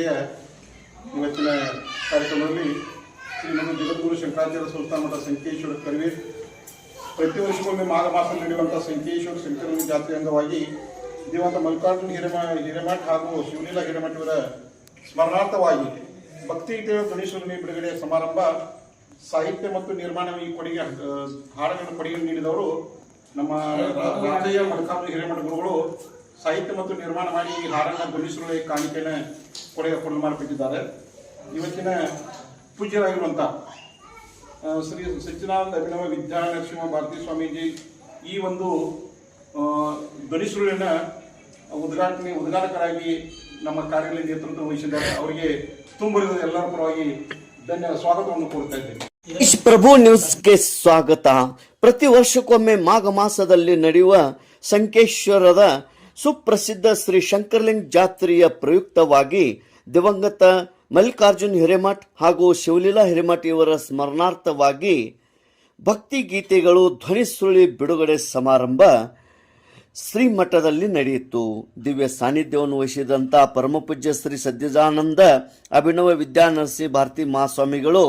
ಪೂಜೆಯ ಇವತ್ತಿನ ಕಾರ್ಯಕ್ರಮದಲ್ಲಿ ಶ್ರೀಮಂತ ಜಗದ್ಗುರು ಶಂಕರಾಚಾರ್ಯ ಸಂಸ್ಥಾನ ಮಠ ಸಂಕೇಶ್ವರ ಕರವೀರ್ ಪ್ರತಿ ವರ್ಷಕ್ಕೊಮ್ಮೆ ಮಾಘ ಮಾಸದಲ್ಲಿ ನಡೆಯುವಂಥ ಸಂಕೇಶ್ವರ ಶಂಕರಲಿಂಗ ಜಾತ್ರೆ ಅಂಗವಾಗಿ ದಿವಂತ ಮಲ್ಲಿಕಾರ್ಜುನ ಹಿರೇಮಠ ಹಾಗೂ ಶಿವಲೀಲಾ ಹಿರೇಮಠ ಇವರ ಸ್ಮರಣಾರ್ಥವಾಗಿ ಭಕ್ತಿಗೀತೆಗಳ ಧ್ವನಿಸುರುಳಿ ಬಿಡುಗಡೆ ಸಮಾರಂಭ ಸಾಹಿತ್ಯ ಮತ್ತು ನಿರ್ಮಾಣ ಈ ಕೊಡುಗೆ ಹಾಡುಗಳನ್ನು ಕೊಡುಗೆ ನೀಡಿದವರು ನಮ್ಮ ರಾಜಯ್ಯ ಮಲ್ಲಿಕಾರ್ಜುನ ಹಿರೇಮಠ ಗುರುಗಳು ಸಾಹಿತ್ಯ ಮತ್ತು ನಿರ್ಮಾಣ ಮಾಡಿ ಈ ಹಾಡನ್ನು ಧ್ವನಿಸುರುಳಿ ಕಾಣಿಕೆಯನ್ನು ಕೊಡಲು ಮಾಡಿಕೊಟ್ಟಿದ್ದಾರೆ. ಇವತ್ತಿನ ಪೂಜ್ಯರಾಗಿರುವಂಥ ಶ್ರೀ ಸಚ್ಚಿದಾನಂದ ಅಭಿನವ ವಿದ್ಯಾ ನರಸಿಂಹ ಭಾರತೀ ಸ್ವಾಮೀಜಿ ಈ ಒಂದು ಧ್ವನಿಸುರುಳಿನ ಉದ್ಘಾಟಕರಾಗಿ ನಮ್ಮ ಕಾರ್ಯಾಲಯ ನೇತೃತ್ವ ವಹಿಸಿದ್ದಾರೆ. ಅವರಿಗೆ ತುಂಬರಿದ ಎಲ್ಲರ ಪರವಾಗಿ ಸ್ವಾಗತವನ್ನು ಕೋರ್ತಾ ಇದ್ದೇನೆ. ಪ್ರಭು ನ್ಯೂಸ್ಗೆ ಸ್ವಾಗತ. ಪ್ರತಿ ವರ್ಷಕ್ಕೊಮ್ಮೆ ಮಾಘ ಮಾಸದಲ್ಲಿ ನಡೆಯುವ ಸಂಕೇಶ್ವರದ ಸುಪ್ರಸಿದ್ಧ ಶ್ರೀ ಶಂಕರಲಿಂಗ ಜಾತ್ರೆಯ ಪ್ರಯುಕ್ತವಾಗಿ ದಿವಂಗತ ಮಲ್ಲಿಕಾರ್ಜುನ ಹಿರೇಮಠ ಹಾಗೂ ಶಿವಲೀಲಾ ಹಿರೇಮಠ ಇವರ ಸ್ಮರಣಾರ್ಥವಾಗಿ ಭಕ್ತಿ ಗೀತೆಗಳು ಧ್ವನಿಸುರುಳಿ ಬಿಡುಗಡೆ ಸಮಾರಂಭ ಶ್ರೀಮಠದಲ್ಲಿ ನಡೆಯಿತು. ದಿವ್ಯ ಸಾನ್ನಿಧ್ಯವನ್ನು ವಹಿಸಿದಂಥ ಪರಮಪೂಜ್ಯ ಶ್ರೀ ಸಚ್ಚಿದಾನಂದ ಅಭಿನವ ವಿದ್ಯಾ ನರಸಿಂಹ ಭಾರತೀ ಮಹಾಸ್ವಾಮಿಗಳು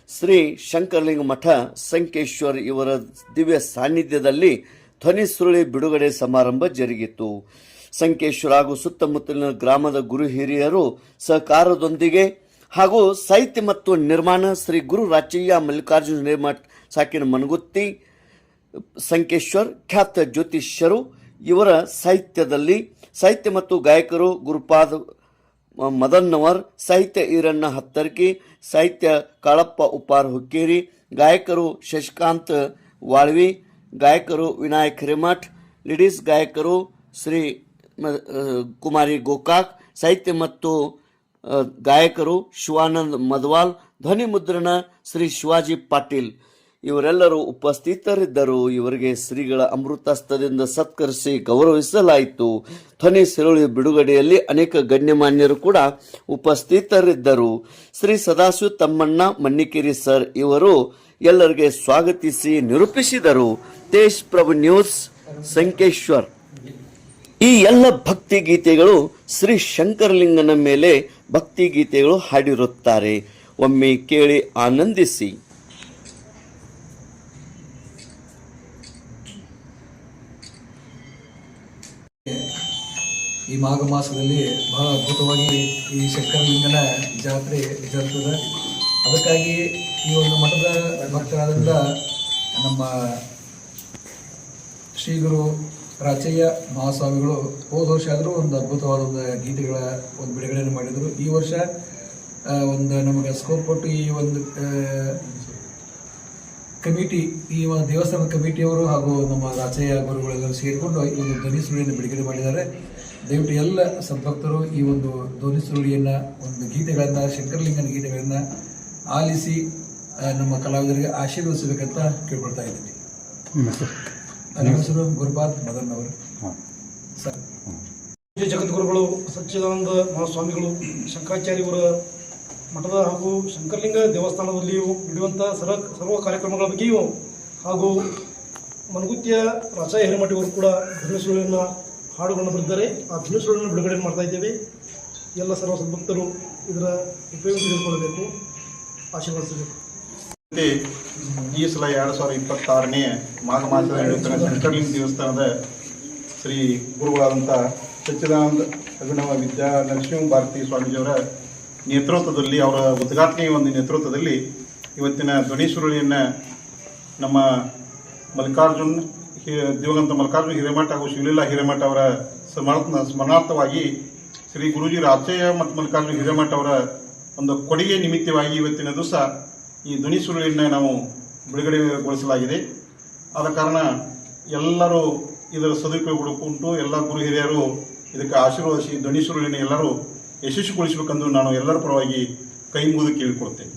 ಶ್ರೀ ಶಂಕರಲಿಂಗ ಮಠ ಸಂಕೇಶ್ವರ್ ಇವರ ದಿವ್ಯ ಸಾನ್ನಿಧ್ಯದಲ್ಲಿ ಧ್ವನಿಸುರುಳಿ ಬಿಡುಗಡೆ ಸಮಾರಂಭ ಜರುಗಿತು. ಸಂಕೇಶ್ವರ ಹಾಗೂ ಸುತ್ತಮುತ್ತಲಿನ ಗ್ರಾಮದ ಗುರು ಹಿರಿಯರು ಸಹಕಾರದೊಂದಿಗೆ ಹಾಗೂ ಸಾಹಿತ್ಯ ಮತ್ತು ನಿರ್ಮಾಣ ಶ್ರೀ ಗುರು ರಾಚಯ್ಯ ಮಲ್ಲಿಕಾರ್ಜುನ ಹಿರೇಮಠ ಸಾಕಿನ ಮನಗುತ್ತಿ ಸಂಕೇಶ್ವರ್ ಖ್ಯಾತ ಜ್ಯೋತಿಷ್ಯರು ಇವರ ಸಾಹಿತ್ಯ ಮತ್ತು ಗಾಯಕರು ಗುರುಪಾದ ಮದನ್ನವರ್, ಸಾಹಿತ್ಯ ಈರಣ್ಣ ಹತ್ತರ್ಕಿ, ಸಾಹಿತ್ಯ ಕಾಳಪ್ಪ ಉಪ್ಪಾರ್ ಹುಕ್ಕೇರಿ, ಗಾಯಕರು ಶಶಿಕಾಂತ್ ವಾಳ್ವಿ, ಗಾಯಕರು ವಿನಾಯಕ್ ಹಿರೇಮಠ, ಲೇಡೀಸ್ ಗಾಯಕರು ಶ್ರೀ ಕುಮಾರಿ ಗೋಕಾಕ್, ಸಾಹಿತ್ಯ ಮತ್ತು ಗಾಯಕರು ಶಿವಾನಂದ್ ಮದ್ವಾಲ್, ಧ್ವನಿ ಮುದ್ರಣ ಶ್ರೀ ಶಿವಾಜಿ ಪಾಟೀಲ್ ಇವರೆಲ್ಲರೂ ಉಪಸ್ಥಿತರಿದ್ದರು. ಇವರಿಗೆ ಶ್ರೀಗಳ ಅಮೃತಹಸ್ತದಿಂದ ಸತ್ಕರಿಸಿ ಗೌರವಿಸಲಾಯಿತು. ಧ್ವನಿ ಸುರುಳಿ ಬಿಡುಗಡೆಯಲ್ಲಿ ಅನೇಕ ಗಣ್ಯಮಾನ್ಯರು ಕೂಡ ಉಪಸ್ಥಿತರಿದ್ದರು. ಶ್ರೀ ಸದಾಶಿವ ತಮ್ಮಣ್ಣ ಮನ್ನಿಕೇರಿ ಸರ್ ಇವರು ಎಲ್ಲರಿಗೆ ಸ್ವಾಗತಿಸಿ ನಿರೂಪಿಸಿದರು. ತೇಜ್ ಪ್ರಭು ನ್ಯೂಸ್ ಸಂಕೇಶ್ವರ್. ಈ ಎಲ್ಲ ಭಕ್ತಿ ಗೀತೆಗಳು ಶ್ರೀ ಶಂಕರಲಿಂಗನ ಮೇಲೆ ಭಕ್ತಿ ಗೀತೆಗಳು ಹಾಡಿರುತ್ತಾರೆ. ಒಮ್ಮೆ ಕೇಳಿ ಆನಂದಿಸಿ. ಈ ಮಾಘ ಮಾಸದಲ್ಲಿ ಬಹಳ ಅದ್ಭುತವಾಗಿ ಈ ಶಂಕರಲಿಂಗನ ಜಾತ್ರೆ ಜರುಗುತ್ತದೆ. ಅದಕ್ಕಾಗಿ ಈ ಒಂದು ಮಠದ ಭಕ್ತರಾದಂಥ ನಮ್ಮ ಶ್ರೀಗುರು ರಾಚಯ್ಯ ಮಹಾಸ್ವಾಮಿಗಳು ಹೋದ ವರ್ಷ ಆದರೂ ಒಂದು ಅದ್ಭುತವಾದ ಒಂದು ಗೀತೆಗಳ ಒಂದು ಬಿಡುಗಡೆಯನ್ನು ಮಾಡಿದರು. ಈ ವರ್ಷ ಒಂದು ನಮಗೆ ಸ್ಕೋಪ್ ಕೊಟ್ಟು ಈ ಒಂದು ಕಮಿಟಿ, ಈ ಒಂದು ದೇವಸ್ಥಾನದ ಕಮಿಟಿಯವರು ಹಾಗೂ ನಮ್ಮ ರಾಚಯ್ಯ ಗುರುಗಳೆಲ್ಲರೂ ಸೇರಿಕೊಂಡು ಈ ಒಂದು ಧ್ವನಿಸುರುಳಿಯನ್ನು ಬಿಡುಗಡೆ ಮಾಡಿದ್ದಾರೆ. ದಯವಿಟ್ಟು ಎಲ್ಲ ಸದ್ಭಕ್ತರು ಈ ಒಂದು ಧ್ವನಿಸುರುಳಿಯನ್ನು ಒಂದು ಗೀತೆಗಳನ್ನು, ಶಂಕರಲಿಂಗನ ಗೀತೆಗಳನ್ನು ಆಲಿಸಿ ನಮ್ಮ ಕಲಾವಿದರಿಗೆ ಆಶೀರ್ವದಿಸಬೇಕಂತ ಕೇಳ್ಕೊಳ್ತಾ ಇದ್ದೀನಿ. ನನ್ನ ಹೆಸರು ಗುರುಪಾದ್ ಮದನ್ ಅವರು. ಜಗದ್ಗುರುಗಳು ಸಚ್ಚಿದಾನಂದ ಮಹಾಸ್ವಾಮಿಗಳು ಶಂಕರಾಚಾರ್ಯವರ ಮಠದ ಹಾಗೂ ಶಂಕರಲಿಂಗ ದೇವಸ್ಥಾನದಲ್ಲಿಯೂ ನಡೆಯುವಂಥ ಸರ್ವ ಕಾರ್ಯಕ್ರಮಗಳ ಬಗ್ಗೆಯೂ ಹಾಗೂ ಮನಗುತ್ತಿಯ ರಾಚಯ್ಯ ಹಿರೇಮಠ ಇವರು ಕೂಡ ಧ್ವನಿಸುರುಳಿಯನ್ನು ಹಾಡುಗಳನ್ನು ಬರೆದಿದ್ದಾರೆ. ಆ ಧ್ವನಿಸುರುಳಿಯನ್ನು ಬಿಡುಗಡೆ ಮಾಡ್ತಾ ಇದ್ದೇವೆ. ಎಲ್ಲ ಸರ್ವ ಸದ್ಭಕ್ತರು ಇದರ ಉಪಯೋಗ ತೆಗೆದುಕೊಳ್ಳಬೇಕು, ಆಶೀರ್ವದಿಸಬೇಕು. ಈ ಸಲ 2026ನೇ ಮಾಘ ಮಾಸದಲ್ಲಿ ನಡೆಯುತ್ತಿರುವ ಶಂಕರಲಿಂಗ ದೇವಸ್ಥಾನದ ಶ್ರೀ ಗುರುಗಳಾದಂಥ ಸಚ್ಚಿದಾನಂದ ಅಭಿನವ ವಿದ್ಯಾ ನರಸಿಂಹ ಭಾರತೀ ಸ್ವಾಮೀಜಿಯವರ ನೇತೃತ್ವದಲ್ಲಿ, ಅವರ ಉದ್ಘಾಟನೆಯ ಒಂದು ನೇತೃತ್ವದಲ್ಲಿ ಇವತ್ತಿನ ಧ್ವನಿಸುರುಳಿಯನ್ನು ನಮ್ಮ ದಿವಂಗತ ಮಲ್ಲಿಕಾರ್ಜುನ ಹಿರೇಮಠ ಹಾಗೂ ಶಿವಲೀಲಾ ಹಿರೇಮಠ ಅವರ ಸ್ಮರಣಾರ್ಥವಾಗಿ ಶ್ರೀ ಗುರುಜಿ ರಾಚಯ್ಯ ಮತ್ತು ಮಲ್ಲಿಕಾರ್ಜುನ ಹಿರೇಮಠ ಅವರ ಒಂದು ಕೊಡುಗೆ ನಿಮಿತ್ತವಾಗಿ ಇವತ್ತಿನ ದಿವಸ ಈ ಧ್ವನಿಸುರುಳಿಯನ್ನು ನಾವು ಬಿಡುಗಡೆಗೊಳಿಸಲಾಗಿದೆ. ಆದ ಕಾರಣ ಎಲ್ಲರೂ ಇದರ ಸದುಪಯೋಗಪಡಿಸಿಕೊಂಡು ಎಲ್ಲ ಗುರು ಹಿರಿಯರು ಇದಕ್ಕೆ ಆಶೀರ್ವದಿಸಿ ಧ್ವನಿಸುರುಳಿನ ಎಲ್ಲರೂ ಯಶಸ್ವಿಗೊಳಿಸಬೇಕೆಂದು ನಾನು ಎಲ್ಲರ ಪರವಾಗಿ ಕೈ ಮುಗಿದು ಕೇಳಿಕೊಳ್ತೇನೆ.